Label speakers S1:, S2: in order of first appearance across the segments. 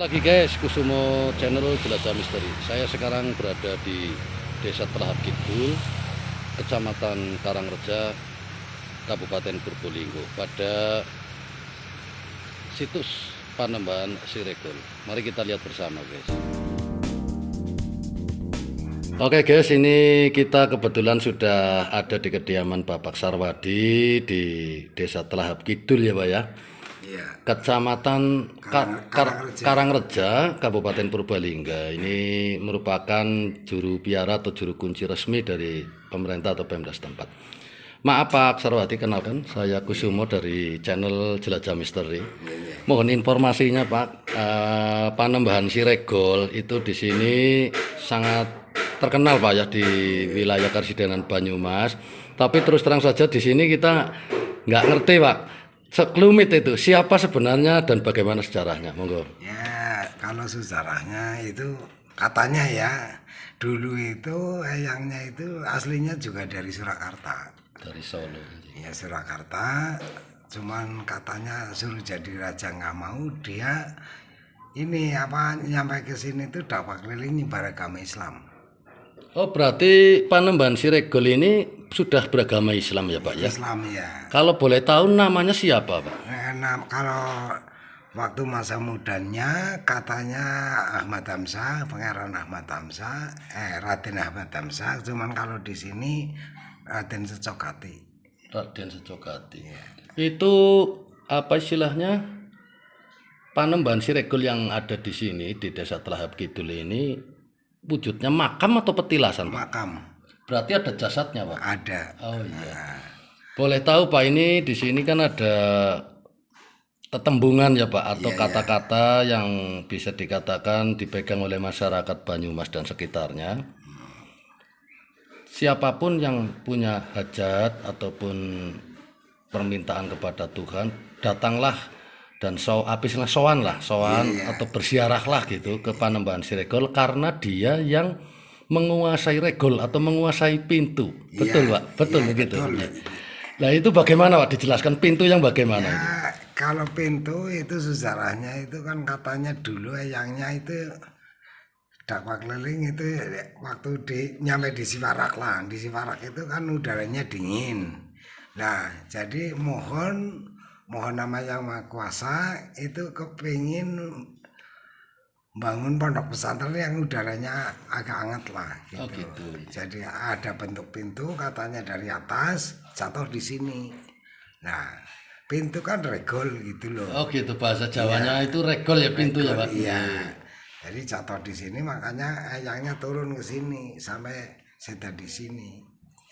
S1: Lagi guys, Kusumo Channel Jelajah Misteri. Saya sekarang berada di Desa Telahap Kidul, Kecamatan Karangreja, Kabupaten Purbolinggo, pada situs Panembahan Siregol. Mari kita lihat bersama guys. Oke guys, ini kita kebetulan sudah ada di kediaman Bapak Sarwadi di Desa Telahap Kidul ya Pak ya.
S2: Iya.
S1: Kecamatan
S2: Karangreja.
S1: Karangreja, Kabupaten Purbalingga. Ini merupakan juru biara atau juru kunci resmi dari pemerintah atau Pemda setempat. Maaf Pak Sarwadi, kenalkan saya Kusumo dari channel Jelajah Misteri. Mohon informasinya Pak, Panembahan Siregol itu di sini sangat terkenal Pak ya di wilayah Karesidenan Banyumas. Tapi terus terang saja di sini kita nggak ngerti Pak. Sekelumit itu siapa sebenarnya dan bagaimana sejarahnya, monggo.
S2: Ya, kalau sejarahnya itu katanya ya, dulu itu eyangnya itu aslinya juga dari Surakarta.
S1: Dari Solo.
S2: Ya Surakarta, cuman katanya suruh jadi raja nggak mau, dia ini apa nyampe ke sini tuh dakwah keliling nyebar agama Islam.
S1: Oh berarti Panembahan Siregol ini sudah beragama Islam ya Pak ya?
S2: Islam ya.
S1: Kalau boleh tahu namanya siapa Pak?
S2: Nah, kalau waktu masa mudanya katanya Ahmad Hamzah, Pangeran Ahmad Hamzah, Raden Ahmad Hamzah. Cuman kalau di sini Raden Secokati.
S1: Raden Secokati.
S2: Ya.
S1: Itu apa istilahnya? Panembahan Siregol yang ada di sini di Desa Telahap Kidul ini wujudnya makam atau petilasan Pak?
S2: Makam.
S1: Berarti ada jasadnya Pak?
S2: Ada.
S1: Oh iya. Boleh tahu Pak, ini di sini kan ada tetembungan ya Pak atau kata-kata yang bisa dikatakan dipegang oleh masyarakat Banyumas dan sekitarnya. Siapapun yang punya hajat ataupun permintaan kepada Tuhan, datanglah dan sowan atau bersiarahlah gitu ke Panembahan Siregol karena dia yang menguasai regol atau menguasai pintu. Betul Pak? Betul begitu.
S2: Betul.
S1: Nah itu bagaimana Pak? Dijelaskan pintu yang bagaimana?
S2: Ya, kalau pintu itu sejarahnya itu kan katanya dulu eyangnya itu dakwah keliling itu waktu nyampe di Siwarak lah. Di Siwarak itu kan udaranya dingin. Nah, jadi mohon nama yang Maha Kuasa itu kepingin bangun pondok pesantren yang udaranya agak hangat lah gitu.
S1: Oh, gitu.
S2: Jadi ada bentuk pintu katanya dari atas jatuh di sini. Nah, pintu kan regol gitu loh.
S1: Oh gitu, bahasa Jawanya itu regol ya pintu ya Pak?
S2: Iya. Jadi jatuh di sini makanya eyangnya turun ke sini sampai seda di sini.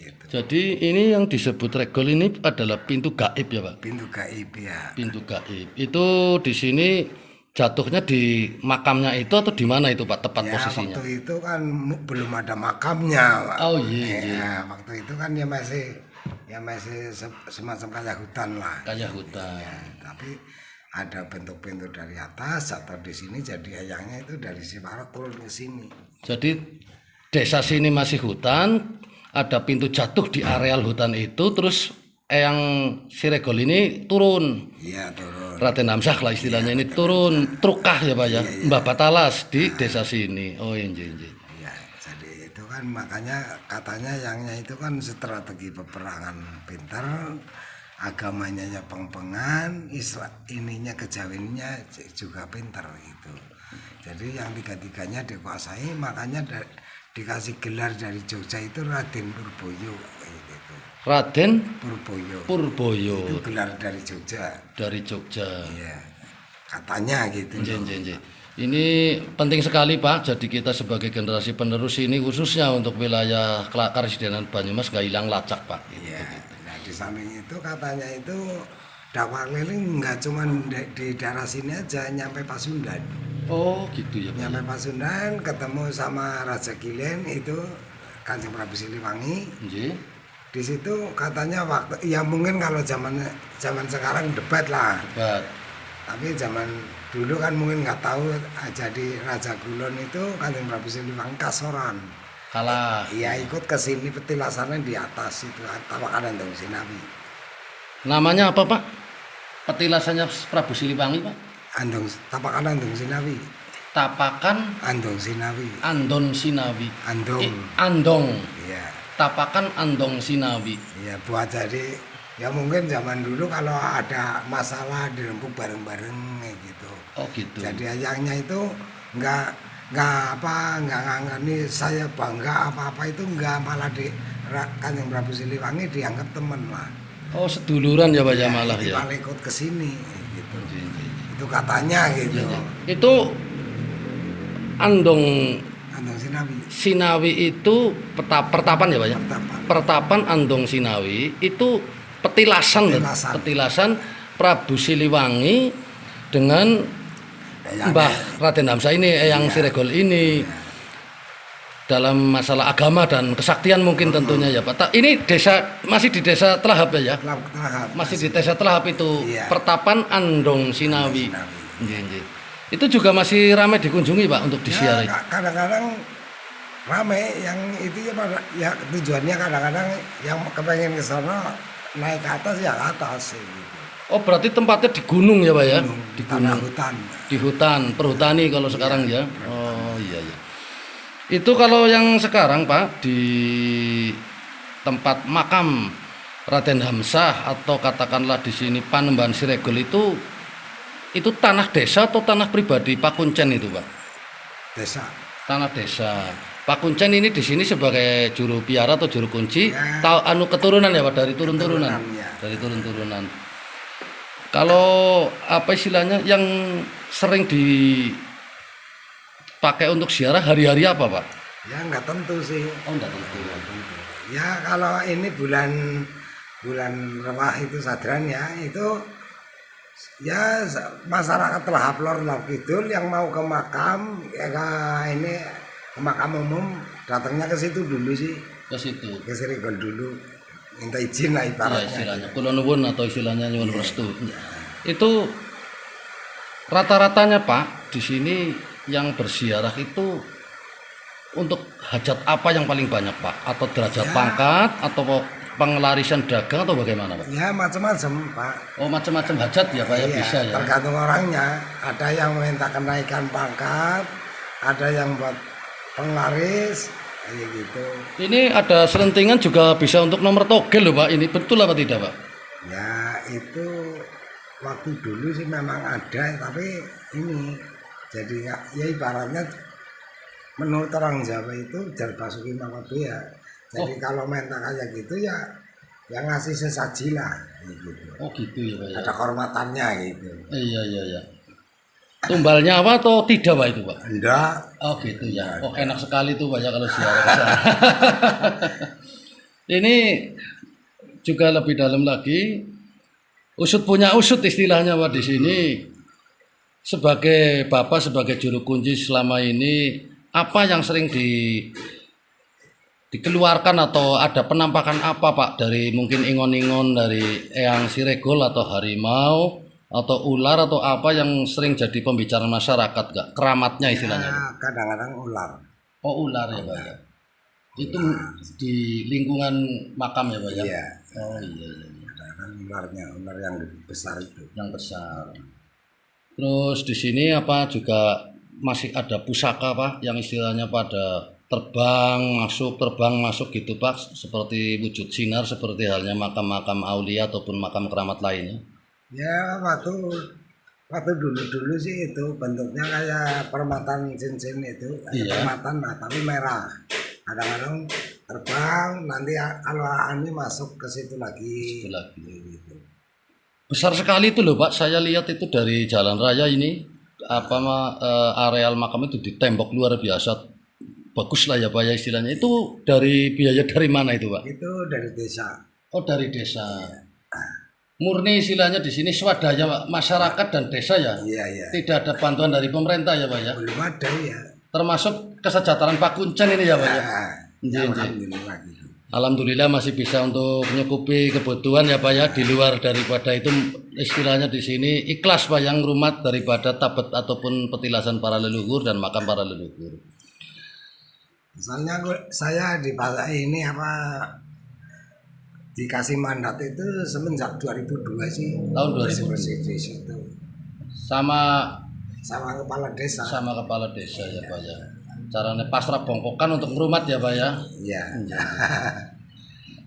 S2: Gitu.
S1: Jadi ini yang disebut regol ini adalah pintu gaib ya Pak?
S2: Pintu gaib ya.
S1: Pintu gaib. Itu di sini jatuhnya di makamnya itu atau di mana itu Pak tepat
S2: Ya,
S1: posisinya?
S2: waktu itu kan belum ada makamnya, Pak.
S1: Oh iya.
S2: Ya, waktu itu kan dia masih semacam kayak hutan lah.
S1: Kayak hutan.
S2: Ya, tapi ada bentuk pintu dari atas atau di sini jadi eyangnya itu dari Siwarak turun ke sini.
S1: Jadi desa sini masih hutan, ada pintu jatuh di areal hutan itu, terus Eyang Siregol ini turun.
S2: Iya, turun.
S1: Raden Hamzah lah istilahnya ini turun trukah ya Pak ya, Mbah Batalas di desa sini. Oh iya.
S2: Ya, jadi itu kan makanya katanya yangnya itu kan strategi peperangan pinter, agamanya ya peng-pengan, ininya kejawennya juga pinter gitu. Jadi yang tiga-tiganya dikuasai, makanya dikasih gelar dari Jogja itu Raden Purboyo gitu.
S1: Raden
S2: Purboyo. Itu gelar dari Jogja.
S1: Dari Jogja.
S2: Iya. Katanya gitu.
S1: Nggih. Ini penting sekali Pak. Jadi kita sebagai generasi penerus ini khususnya untuk wilayah Karesidenan Banyumas gak hilang lacak Pak.
S2: Iya. Nah di samping itu katanya itu dakwah keliling nggak cuma di daerah sini aja, nyampe Pasundan.
S1: Oh gitu ya Pak.
S2: Nyampe Pasundan ketemu sama Raja Kilen itu Kanjeng Prabu Siliwangi.
S1: Nggih.
S2: Di situ katanya waktu ya mungkin kalau zaman sekarang debat lah.
S1: Debat.
S2: Tapi zaman dulu kan mungkin nggak tahu jadi Raja Kulon itu Kanjeng Prabu Siliwangi kasoran.
S1: Kalah.
S2: Iya ikut ke sini petilasannya di atas itu Tapak Andong Sinawi.
S1: Namanya apa Pak? Petilasannya Prabu Siliwangi Pak?
S2: Tapak Andong Sinawi.
S1: Tapakan
S2: Andong Sinawi.
S1: Andon Sinawi.
S2: Andong.
S1: Andong.
S2: Iya.
S1: Tapakan Andong Sinawi.
S2: Ya buat jadi ya mungkin zaman dulu kalau ada masalah dirempuk bareng-bareng kayak gitu.
S1: Oh gitu.
S2: Jadi ayangnya itu nggak nganggap nih saya bangga apa itu nggak, malah di Kanjeng Prabu Siliwangi dianggap teman lah.
S1: Oh seduluran ya Pak ya,
S2: Ya,
S1: malah
S2: ini
S1: ya.
S2: malah ikut ke sini gitu.
S1: Iya, iya.
S2: Itu katanya gitu.
S1: Itu Andong
S2: Andong Sinawi.
S1: Sinawi itu pertapan ya Pak ya.
S2: Pertapan.
S1: Pertapan Andong Sinawi itu petilasan. Petilasan Prabu Siliwangi dengan Mbah Raden Hamsah ini, Eyang Siregol ini, dalam masalah agama dan kesaktian mungkin tentunya ya Pak. Ini desa masih di desa Telahap ya? Masih di desa Telahap itu.
S2: Iya.
S1: Pertapan Andong Sinawi. Iya, iya. Itu juga masih ramai dikunjungi Pak untuk disiarahi.
S2: Ya, kadang-kadang ramai yang itu ya tujuannya kadang-kadang yang kepengen ke sana naik ke atas ya ke atas gitu.
S1: Oh berarti tempatnya di gunung ya Pak ya? Di
S2: Tanah hutan.
S1: Di hutan, perhutani kalau sekarang ya. Oh iya iya. Itu kalau yang sekarang Pak di tempat makam Raden Hamsah atau katakanlah di sini Panembahan Siregol itu tanah desa atau tanah pribadi Pak Kuncen itu Pak?
S2: Desa.
S1: Tanah desa. Pak Kuncen ini di sini sebagai juru biara atau juru kunci,
S2: Ya.
S1: keturunan ya Pak, dari turun-turunan.
S2: Ya.
S1: Dari turun-turunan. Kalau apa istilahnya yang sering dipakai untuk ziarah hari-hari apa Pak?
S2: Ya nggak tentu sih.
S1: Oh enggak tentu.
S2: Ya kalau ini bulan Remah itu Sadran ya itu ya masyarakat Telahap Lor Laut Kidul yang mau ke makam ya ini ke makam umum datangnya ke situ dulu sih,
S1: Ke situ.
S2: ke Siregol dulu minta izin lah
S1: Ya
S2: ibaratnya.
S1: istilahnya kula nuwun atau istilahnya nyuwun restu. Itu rata-ratanya Pak di sini yang berziarah itu untuk hajat apa yang paling banyak Pak? Atau derajat pangkat atau pengelarisan dagang atau bagaimana Pak?
S2: Ya macam-macam Pak.
S1: Oh macam-macam hajat ya Pak ya,
S2: Iya,
S1: bisa ya.
S2: tergantung orangnya. Ada yang minta kenaikan pangkat, ada yang buat penglaris kayak gitu.
S1: Ini ada selentingan juga bisa untuk nomor togel loh Pak. Ini betul apa tidak Pak?
S2: Ya itu waktu dulu sih memang ada, tapi ini jadi ya ibaratnya menurut orang Jawa itu jar basuki mangkodo ya. Jadi kalau minta kayak gitu ya yang ngasih sesaji lah gitu.
S1: Oh gitu ya Pak ya.
S2: Ada kehormatannya gitu.
S1: Iya iya iya. Tumbalnya apa atau tidak Pak itu Pak?
S2: Enggak.
S1: Oh gitu ya. Oh enak sekali tuh Pak ya kalau ziarah ke sana. Ini juga lebih dalam lagi. Usut punya usut istilahnya Pak di sini. Sebagai Bapak sebagai juru kunci selama ini apa yang sering dikeluarkan atau ada penampakan apa Pak dari mungkin ingon-ingon dari Eyang Siregol atau harimau atau ular atau apa yang sering jadi pembicaraan masyarakat gak? Keramatnya istilahnya.
S2: Ya, kadang-kadang ular.
S1: Oh ular ya Pak ya. Itu di lingkungan makam ya Pak ya.
S2: Iya.
S1: Oh iya iya.
S2: Kadang-kadang ular yang besar itu.
S1: Yang besar. Terus di sini apa juga masih ada pusaka Pak yang istilahnya pada terbang masuk gitu Pak, seperti wujud sinar seperti halnya makam-makam aulia ataupun makam keramat lainnya.
S2: Ya waktu dulu sih itu bentuknya kayak permatan cincin itu, kayak
S1: Iya.
S2: permatan nah, tapi merah. Kadang-kadang terbang nanti kalau ini masuk ke situ lagi.
S1: Itu lagi.
S2: Gitu.
S1: Besar sekali itu loh Pak, saya lihat itu dari jalan raya ini areal makam itu ditembok luar biasa. Bagus lah ya Pak ya istilahnya. Itu dari biaya dari mana itu Pak?
S2: Itu dari desa.
S1: Oh dari desa. Murni istilahnya di sini swadaya Pak, masyarakat dan desa ya.
S2: Iya iya.
S1: Tidak ada bantuan dari pemerintah ya Pak ya.
S2: Belum ada ya.
S1: Termasuk kesejahteraan Pak Kuncen ini ya Pak ya.
S2: Ya,
S1: Iya, iya.
S2: alhamdulillah gitu.
S1: Alhamdulillah masih bisa untuk menyukupi kebutuhan ya Pak ya, di luar daripada itu istilahnya di sini ikhlas Pak yang rumat daripada tabet ataupun petilasan para leluhur dan makam para leluhur.
S2: Misalnya saya di pasar ini dikasih mandat itu semenjak 2002 sih.
S1: Tahun 2002.
S2: Bersih-bersih di situ.
S1: Sama
S2: sama kepala desa.
S1: Sama kepala desa ya Pak ya. Caranya pasrah bongkokan untuk ngrumat ya Pak ya.
S2: Iya.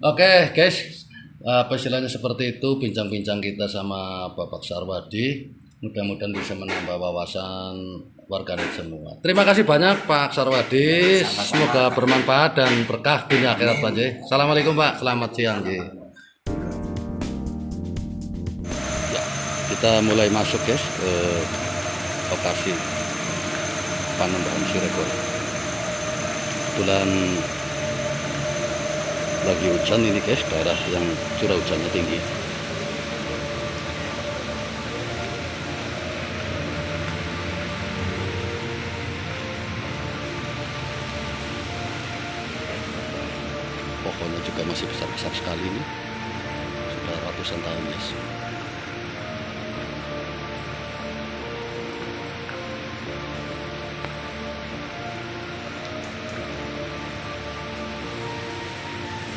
S1: Oke guys, apa istilahnya seperti itu bincang-bincang kita sama Bapak Sarwadi. Mudah-mudahan bisa menambah wawasan warganet semua. Terima kasih banyak Pak Sarwadi. Semoga bermanfaat dan berkah dunia akhirat Pak J. Assalamualaikum Pak, selamat siang J. Ya, kita mulai masuk guys ke lokasi Panembahan Sirekol. Kebetulan lagi hujan ini guys, daerah yang curah hujannya tinggi. Pohonnya juga masih besar-besar sekali ini, sudah ratusan tahun guys.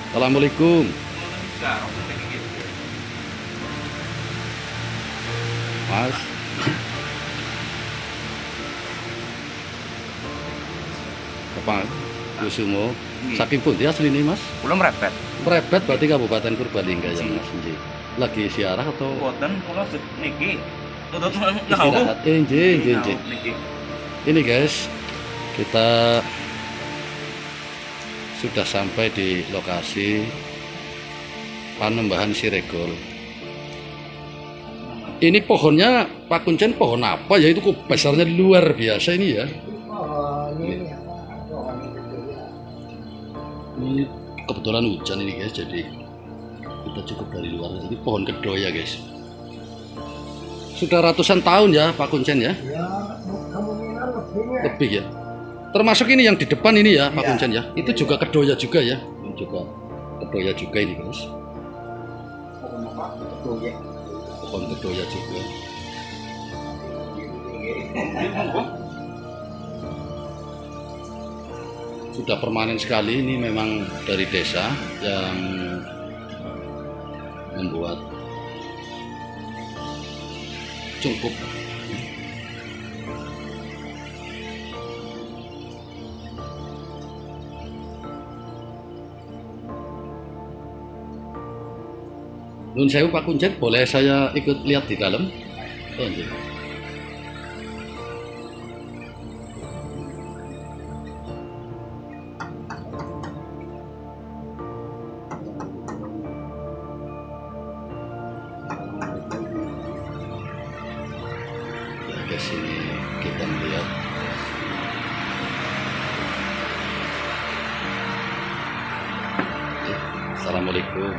S1: Assalamualaikum Mas. Bapak Kusumo saking pundi asli ini Mas?
S3: Kula mrepet.
S1: Mrebet berarti Kabupaten Purbalingga ya Mas. Nggih. Lagi siarah atau
S3: Boten kula niki tutut
S1: istirahat? Nggih.
S3: niki.
S1: Ini guys, kita sudah sampai di lokasi Panembahan Sirekol. Ini pohonnya Pak Kuncen pohon apa ya? Itu kok besarnya luar biasa ini ya. Ini kebetulan hujan ini guys, jadi kita cukup dari luar. Jadi pohon kedoya guys. Sudah ratusan tahun ya Pak Kuncen ya?
S2: Ya, kemungkinan
S1: Lebih ya. Termasuk ini yang di depan ini ya Pak
S2: Iya.
S1: Kuncen ya. Itu juga kedoya juga ya. Ini juga kedoya juga ini guys. Pohon kedoya juga. Sudah permanen sekali, ini memang dari desa yang membuat cukup. Nun sewu Pak Kuncen, boleh saya ikut lihat di dalam? Oh, iya. Ya, ke sini kita melihat Assalamualaikum.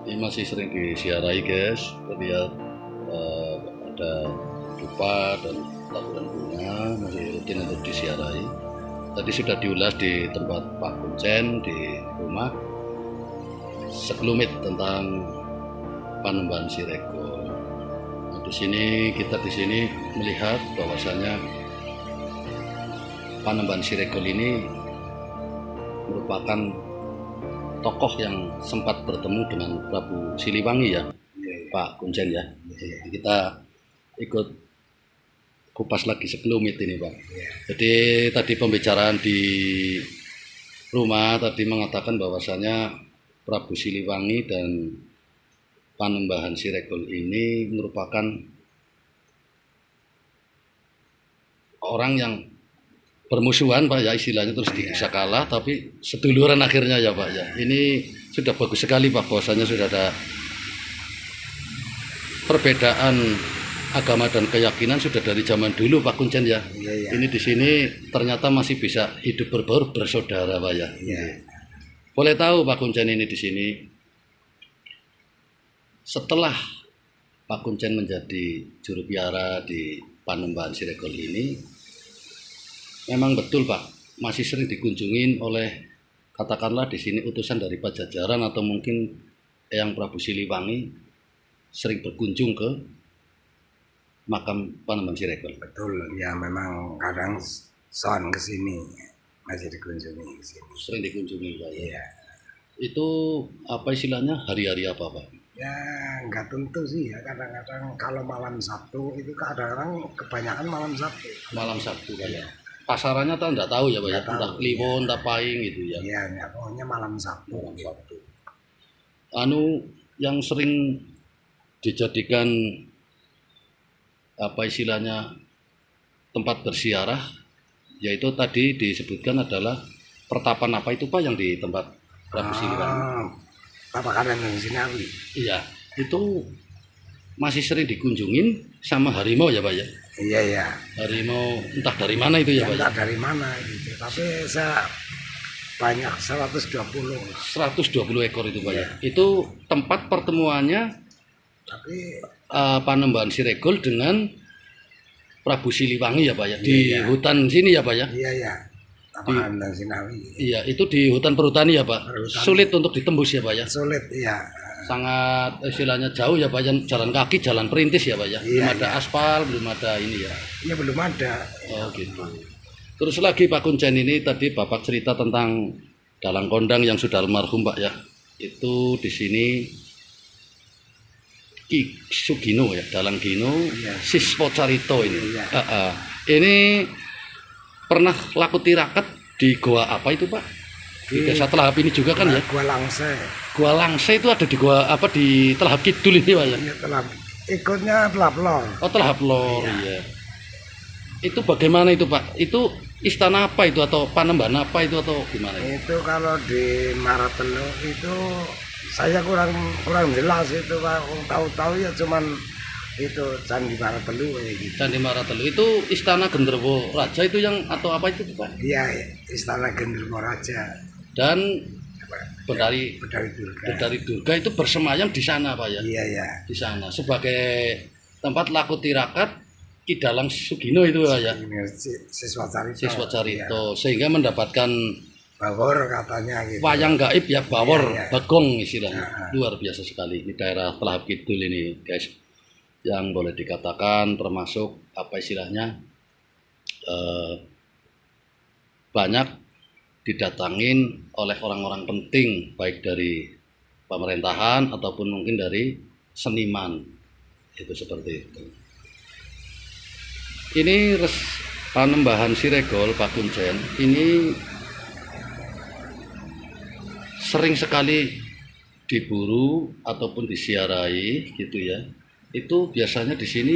S1: Ini masih sering disiarai guys, terlihat ada dupa dan taburan bunga masih rutin untuk disiarai. Tadi sudah diulas di tempat Pak Kuncen di rumah sekelumit tentang Panembahan Sirekol. Nah, di sini kita melihat bahwasanya Panembahan Sirekol ini merupakan tokoh yang sempat bertemu dengan Prabu Siliwangi ya, Pak Kuncen ya. Kita ikut kupas lagi sekelumit ini Pak. Jadi tadi pembicaraan di rumah tadi mengatakan bahwasanya Prabu Siliwangi dan Panembahan Sirekol ini merupakan orang yang bermusuhan Pak ya, istilahnya terus bisa kalah tapi seduluran akhirnya ya Pak ya. Ini sudah bagus sekali Pak, bahwasanya sudah ada perbedaan agama dan keyakinan sudah dari zaman dulu Pak Kuncen ya.
S2: Iya.
S1: Ini di sini ternyata masih bisa hidup berbaur bersaudara Pak ya.
S2: Iya.
S1: Boleh tahu Pak Kuncen ini di sini setelah Pak Kuncen menjadi juru biara di Panembahan Sirekol ini, memang betul Pak, masih sering dikunjungin oleh katakanlah di sini utusan dari Pajajaran atau mungkin Eyang Prabu Siliwangi sering berkunjung ke makam Panembahan Sirekol.
S2: Betul, ya memang kadang son ke sini masih dikunjungi di sini.
S1: Sering dikunjungi Pak ya.
S2: Iya.
S1: Itu apa istilahnya hari-hari apa Pak?
S2: Ya nggak tentu sih ya, kadang-kadang kalau malam Sabtu itu kadang-kadang kebanyakan malam Sabtu.
S1: Malam Sabtu Pak ya. Pasarannya tak enggak tahu ya Pak ya.
S2: Nggak tahu,
S1: Entah Kliwon, entah Pahing gitu ya.
S2: Iya, ya, pokoknya malam Sabtu.
S1: Malam Sabtu. Anu yang sering dijadikan apa istilahnya tempat bersiarah, yaitu tadi disebutkan adalah pertapan apa itu Pak yang di tempat Prabu Siliwangi?
S2: Apa kadang di Sinawi?
S1: Iya, itu masih sering dikunjungin sama harimau ya Pak ya?
S2: Iya ya.
S1: Harimau entah dari mana itu ya Pak ya?
S2: Entah dari mana gitu. Tapi saya banyak 120.
S1: 120 ekor itu Pak ya? Itu tempat pertemuannya
S2: Tapi
S1: Panembahan Siregol dengan Prabu Siliwangi ya Pak ya? Di
S2: Iya, iya.
S1: hutan sini ya Pak ya?
S2: iya ya. Apa kadang Sinawi?
S1: Iya, itu di hutan perhutani ya Pak?
S2: Perhutani.
S1: Sulit untuk ditembus ya Pak ya?
S2: Sulit ya.
S1: Sangat istilahnya jauh ya Pak, jalan kaki, jalan perintis ya Pak ya? Belum
S2: Iya,
S1: ada aspal, belum ada ini ya?
S2: Iya belum ada.
S1: Oh gitu. Terus lagi Pak Kuncen, ini tadi Bapak cerita tentang dalang kondang yang sudah almarhum Pak ya. Itu di sini Ki Sugino ya, Dalang Gino,
S2: Iya.
S1: Siswo Carito ini.
S2: Iya.
S1: Ini pernah laku tirakat di goa apa itu Pak? Di Desa Telahap ini juga kan ya?
S2: Gua Langse.
S1: Gua Langse itu ada di goa apa di Telahap Kidul ini Pak ya?
S2: Iya telah ikutnya telah pelor.
S1: Oh Telahap Lor, iya. Itu bagaimana itu Pak? Itu istana apa itu atau panembahan apa itu atau gimana?
S2: Itu kalau di Maratelu itu saya kurang jelas itu Pak. Tahu-tahu ya cuman itu Candi Maratelu kayak gitu.
S1: Candi Maratelu itu istana Genderuwo Raja itu yang atau apa itu Pak?
S2: Iya, Istana Genderuwo Raja.
S1: Dan Bendari
S2: Bedari Durga.
S1: itu bersemayam di sana Pak ya?
S2: Iya ya.
S1: Di sana sebagai tempat laku tirakat Ki Dalang Sugino itu Pak ya?
S2: Ini siswa Carito.
S1: Siswa
S2: Iya.
S1: Carito sehingga mendapatkan
S2: Bawor katanya gitu.
S1: wayang gaib ya, bawor,
S2: Iya, iya.
S1: bagong istilahnya.
S2: Nah.
S1: Luar biasa sekali di daerah Telahap Kidul ini guys, yang boleh dikatakan termasuk apa istilahnya banyak didatangin oleh orang-orang penting, baik dari pemerintahan ataupun mungkin dari seniman, itu seperti itu. Ini Panembahan Siregol Pak Kuncen ini sering sekali diburu ataupun disiarai gitu ya. Itu biasanya di sini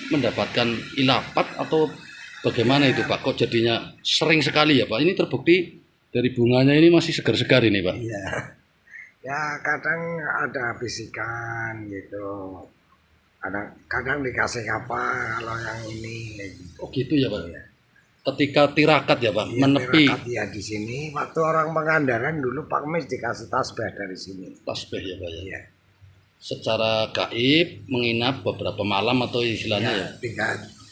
S1: mendapatkan ilapat atau bagaimana itu Pak? Kok jadinya sering sekali ya Pak? Ini terbukti dari bunganya ini masih segar-segar ini Pak.
S2: Iya. Ya kadang ada bisikan gitu. Kadang dikasih apa kalau yang ini kayak gitu.
S1: Oh gitu ya Pak.
S2: Iya.
S1: Ketika tirakat ya Pak,
S2: Iya,
S1: menepi
S2: tirakat ya di sini. Waktu orang Pangandaran dulu Pak Mes dikasih tasbih dari sini.
S1: tasbih ya Pak ya.
S2: Iya.
S1: Secara gaib menginap beberapa malam atau istilahnya ya,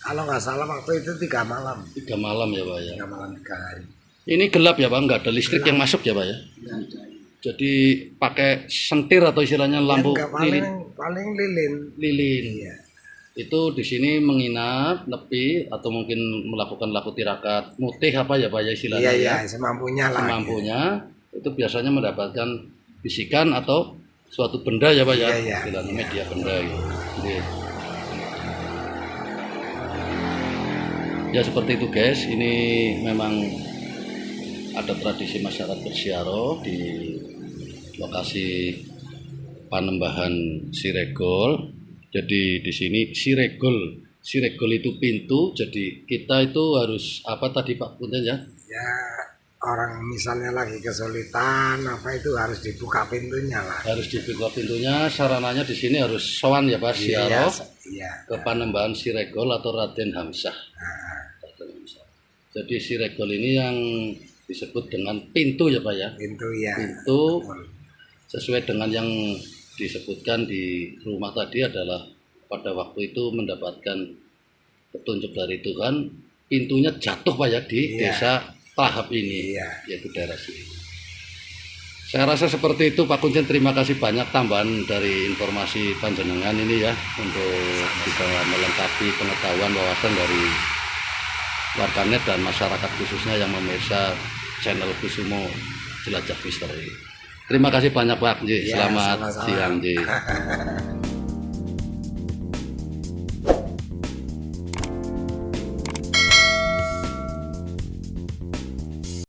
S2: Kalau nggak salah waktu itu 3 malam.
S1: 3 malam ya Pak ya.
S2: 3 malam 3 hari.
S1: Ini gelap ya Pak, nggak ada listrik yang masuk ya Pak ya.
S2: Nggak ada.
S1: Jadi pakai sentir atau istilahnya lampu
S2: Yang
S1: lilin.
S2: paling lilin.
S1: Lilin.
S2: Iya.
S1: Itu di sini menginap, nepi atau mungkin melakukan laku tirakat mutih apa ya Pak ya istilahnya
S2: Iya
S1: ya.
S2: iya semampunya lah.
S1: Semampunya itu biasanya mendapatkan bisikan atau suatu benda ya Pak ya.
S2: Iya, iya.
S1: Istilahnya media benda gitu. Jadi, ya seperti itu guys, ini memang ada tradisi masyarakat bersiaro di lokasi Panembahan Siregol. Jadi di sini Siregol itu pintu. Jadi kita itu harus apa tadi Pak Punten ya?
S2: Ya orang misalnya lagi kesulitan apa itu harus dibuka pintunya lah.
S1: Harus dibuka pintunya. Sarananya di sini harus sowan ya Pak siaro
S2: Iya.
S1: ke Panembahan Siregol atau Raden Hamzah. Raden Hamzah. Jadi Siregol ini yang disebut dengan pintu ya Pak ya.
S2: Pintu ya.
S1: Pintu
S2: Betul.
S1: sesuai dengan yang disebutkan di rumah tadi adalah pada waktu itu mendapatkan petunjuk dari Tuhan, pintunya jatuh Pak ya di
S2: Iya.
S1: Desa Telahap ini,
S2: Iya.
S1: yaitu daerah sini. Saya rasa seperti itu Pak Kuncen. Terima kasih banyak tambahan dari informasi panjenengan ini ya, untuk bisa melengkapi pengetahuan wawasan dari warganet dan masyarakat khususnya yang memirsa channel Kusumo Jelajah Misteri. Terima kasih banyak Pak.
S2: Ya,
S1: Selamat
S2: sama-sama.
S1: siang.